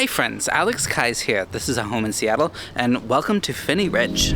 Hi friends, Alex Kai's here. This is a home in Seattle, and welcome to Phinney Ridge.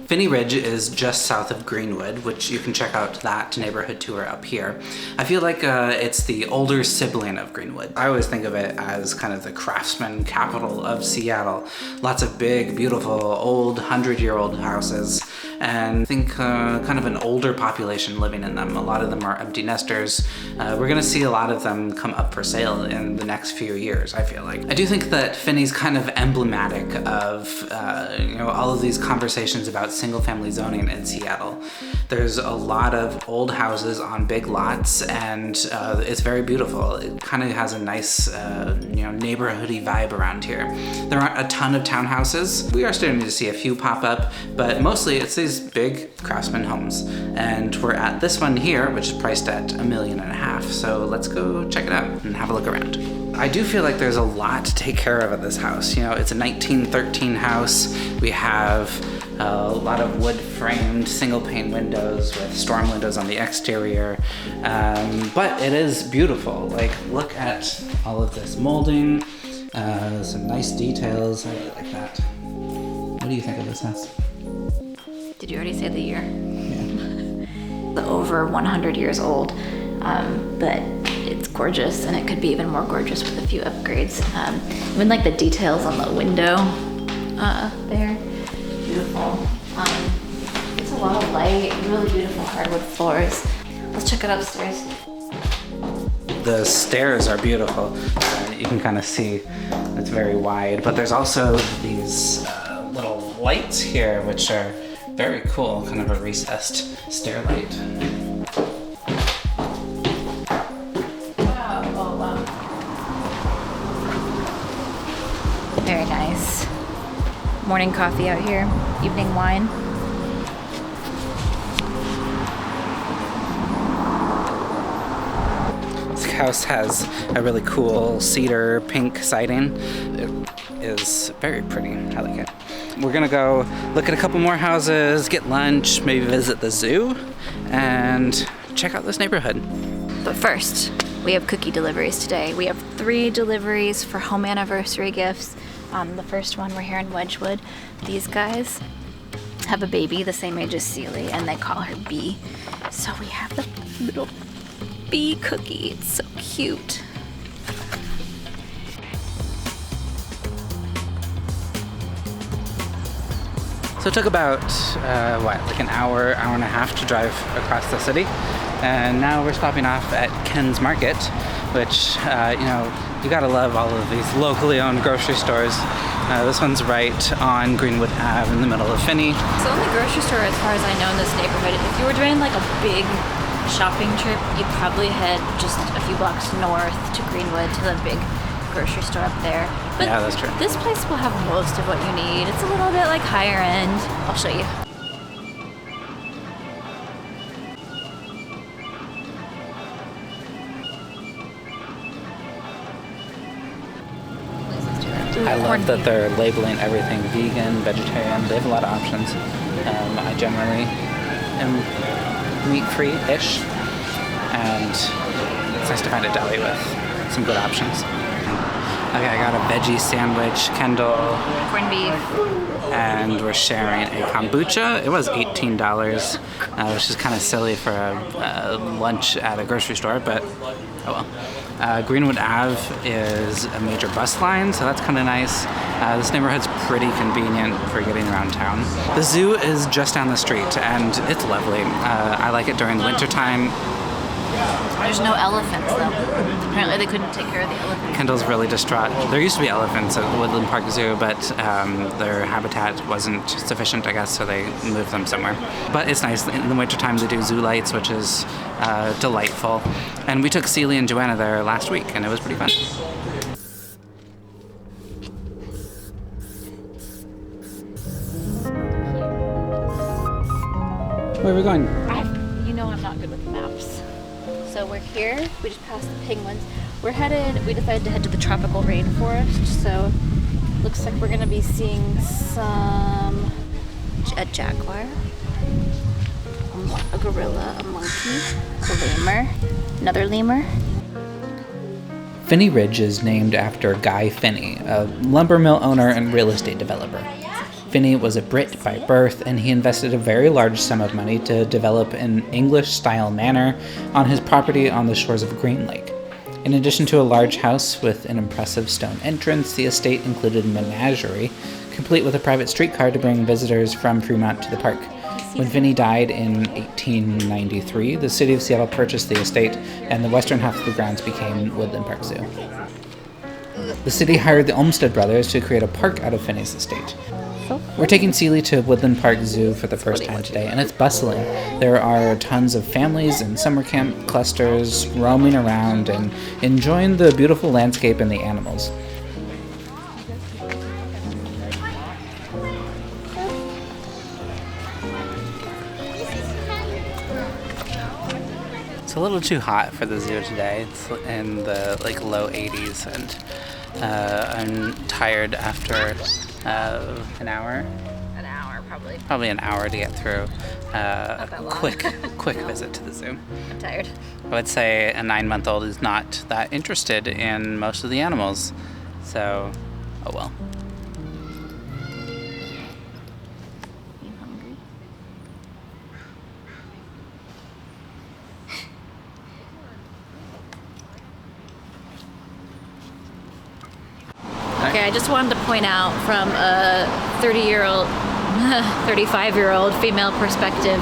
Phinney Ridge is just south of Greenwood, which you can check out that neighborhood tour up here. I feel like it's the older sibling of Greenwood. I always think of it as kind of the Craftsman capital of Seattle. Lots of big, beautiful, old, 100-year-old houses, and I think kind of an older population living in them. A lot of them are empty nesters. We're gonna see a lot of them come up for sale in the next few years, I feel like. I do think that Phinney's kind of emblematic of all of these conversations about single-family zoning in Seattle. There's a lot of old houses on big lots, and it's very beautiful. It kind of has a nice, neighborhoody vibe around here. There aren't a ton of townhouses. We are starting to see a few pop up, but mostly it's these big Craftsman homes. And we're at this one here, which is priced at $1.5 million. So let's go check it out and have a look around. I do feel like there's a lot to take care of at this house. You know, it's a 1913 house. We have a lot of wood framed single pane windows with storm windows on the exterior. But it is beautiful. Like, look at all of this molding, some nice details. I really like that. What do you think of this house? Did you already say the year? Yeah. Over 100 years old, but it's gorgeous, and it could be even more gorgeous with a few upgrades. Even like the details on the window there, beautiful. It's a lot of light, really beautiful hardwood floors. Let's check it upstairs. The stairs are beautiful. You can kind of see it's very wide, but there's also these little lights here, which are very cool, kind of a recessed stair light. Very nice. Morning coffee out here, evening wine. This house has a really cool cedar pink siding. It is very pretty. I like it. We're gonna go look at a couple more houses, get lunch, maybe visit the zoo, and check out this neighborhood. But first, we have cookie deliveries today. We have 3 deliveries for home anniversary gifts. The first one, we're here in Wedgwood. These guys have a baby the same age as Celie, and they call her Bee. So we have the little bee cookie. It's so cute. So it took about, like an hour, hour and a half to drive across the city. And now we're stopping off at Ken's Market, which, you gotta love all of these locally owned grocery stores. This one's right on Greenwood Ave in the middle of Phinney. So only grocery store, as far as I know, in this neighborhood. If you were doing like a big shopping trip, you'd probably head just a few blocks north to Greenwood to the big grocery store up there. But yeah, that's true. This place will have most of what you need. It's a little bit like higher end. I'll show you. I love that they're labeling everything vegan, vegetarian. They have a lot of options. I generally am meat-free-ish, and it's nice to find a deli with some good options. Okay, I got a veggie sandwich, Kendall. Corned beef. And we're sharing a kombucha. It was $18, which is kind of silly for a lunch at a grocery store, but oh well. Greenwood Ave is a major bus line, so that's kind of nice. This neighborhood's pretty convenient for getting around town. The zoo is just down the street, and it's lovely. I like it during the wintertime. There's no elephants, though. Apparently they couldn't take care of the elephants. Kendall's really distraught. There used to be elephants at the Woodland Park Zoo, but their habitat wasn't sufficient, I guess, so they moved them somewhere. But it's nice. In the wintertime, they do zoo lights, which is delightful. And we took Celie and Joanna there last week, and it was pretty fun. Where are we going? I'm not good with maps. So we're here. We just passed the penguins. We decided to head to the tropical rainforest. So looks like we're gonna be seeing a jaguar, a gorilla, a monkey, a lemur, another lemur. Phinney Ridge is named after Guy Phinney, a lumber mill owner and real estate developer. Phinney was a Brit by birth, and he invested a very large sum of money to develop an English-style manor on his property on the shores of Green Lake. In addition to a large house with an impressive stone entrance, the estate included a menagerie, complete with a private streetcar to bring visitors from Fremont to the park. When Phinney died in 1893, the city of Seattle purchased the estate, and the western half of the grounds became Woodland Park Zoo. The city hired the Olmsted brothers to create a park out of Phinney's estate. We're taking Celie to Woodland Park Zoo for the first time today, and it's bustling. There are tons of families and summer camp clusters roaming around and enjoying the beautiful landscape and the animals. It's a little too hot for the zoo today. It's in the low 80s, and I'm tired after an hour. An hour, probably. Probably an hour to get through a quick visit to the zoo. I'm tired. I would say a 9-month-old is not that interested in most of the animals, so oh well. You hungry? Okay, I just wanted to point out from a 30-year-old, 35-year-old female perspective,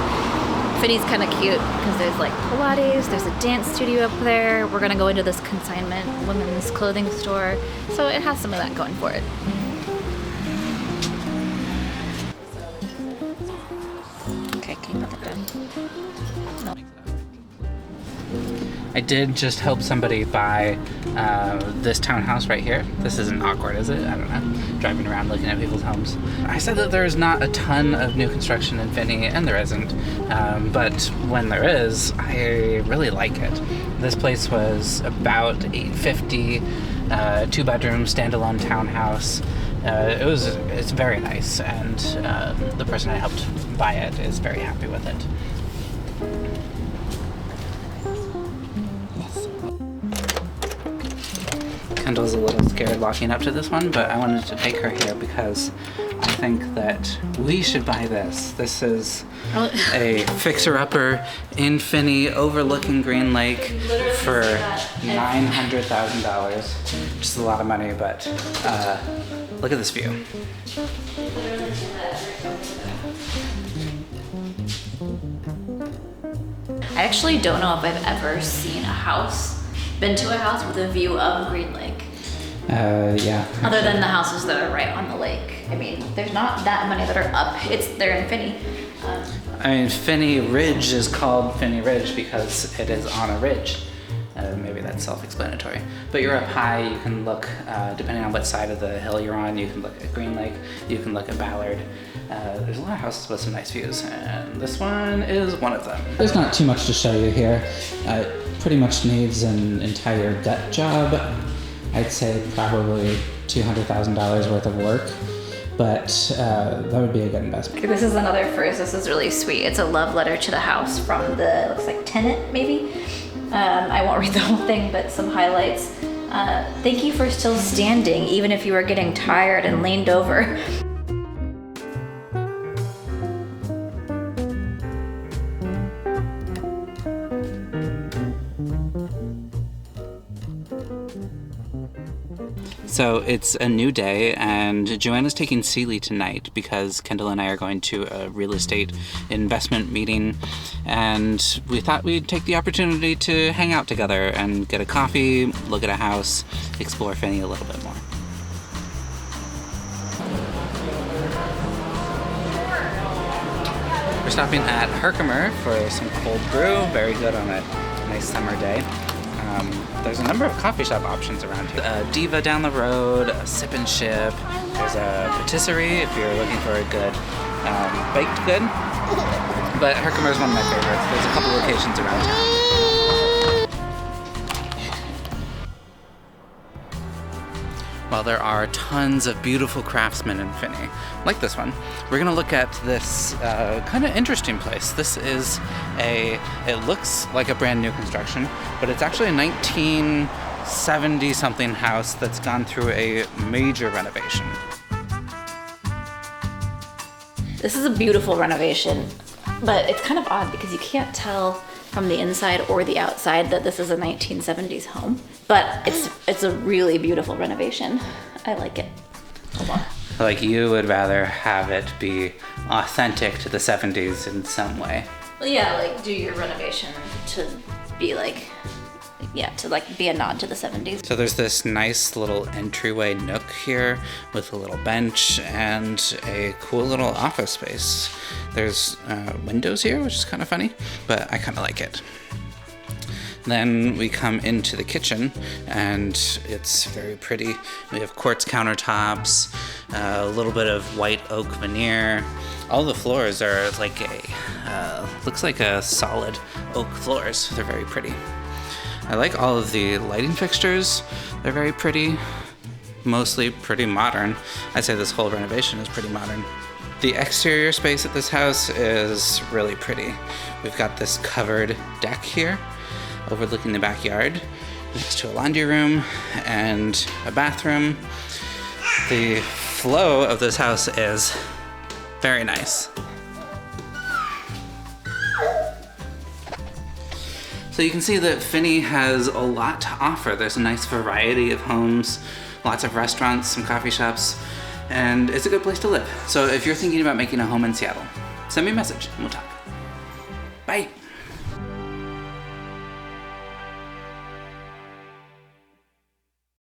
Phinney's kind of cute because there's Pilates, there's a dance studio up there. We're gonna go into this consignment women's clothing store, so it has some of that going for it. Okay, can you put that down? No. I did just help somebody buy this townhouse right here. This isn't awkward, is it? I don't know. Driving around looking at people's homes. I said that there's not a ton of new construction in Phinney, and there isn't. But when there is, I really like it. This place was about $850, 2-bedroom standalone townhouse. It's very nice, and the person I helped buy it is very happy with it. Kendall's a little scared walking up to this one, but I wanted to take her here because I think that we should buy this. This is a fixer-upper in Phinney overlooking Green Lake for $900,000. Just a lot of money, but look at this view. I actually don't know if I've ever been to a house with a view of Green Lake. Yeah. Other than the houses that are right on the lake. I mean, there's not that many that are up. They're in Phinney. Phinney Ridge is called Phinney Ridge because it is on a ridge. Maybe that's self-explanatory. But you're up high, you can look, depending on what side of the hill you're on, you can look at Green Lake, you can look at Ballard. There's a lot of houses with some nice views, and this one is one of them. There's not too much to show you here. Pretty much needs an entire gut job. I'd say probably $200,000 worth of work, but that would be a good investment. This is another first. This is really sweet. It's a love letter to the house from the, looks like tenant maybe. I won't read the whole thing, but some highlights. Thank you for still standing, even if you were getting tired and leaned over. So it's a new day, and Joanna's taking Celie tonight because Kendall and I are going to a real estate investment meeting, and we thought we'd take the opportunity to hang out together and get a coffee, look at a house, explore Phinney a little bit more. We're stopping at Herkimer for some cold brew, very good on a nice summer day. There's a number of coffee shop options around here. A Diva down the road, a Sip and Ship. There's a patisserie if you're looking for a good baked good. But Herkimer is one of my favorites. There's a couple locations around town. While there are tons of beautiful Craftsman in Phinney, like this one, we're gonna look at this kind of interesting place. This is it looks like a brand new construction, but it's actually a 19 70-something house that's gone through a major renovation. This is a beautiful renovation, but it's kind of odd because you can't tell from the inside or the outside that this is a 1970s home. But it's a really beautiful renovation. I like it a lot. Like you would rather have it be authentic to the 70s in some way. Well, yeah, like do your renovation to be like, yeah, to like be a nod to the 70s. So there's this nice little entryway nook here with a little bench and a cool little office space. There's windows here, which is kind of funny, but I kind of like it. Then we come into the kitchen and it's very pretty. We have quartz countertops, a little bit of white oak veneer. All the floors are like looks like a solid oak floors. They're very pretty. I like all of the lighting fixtures. They're very pretty, mostly pretty modern. I'd say this whole renovation is pretty modern. The exterior space at this house is really pretty. We've got this covered deck here overlooking the backyard next to a laundry room and a bathroom. The flow of this house is very nice. So you can see that Phinney has a lot to offer. There's a nice variety of homes, lots of restaurants, some coffee shops, and it's a good place to live. So if you're thinking about making a home in Seattle, send me a message and we'll talk. Bye.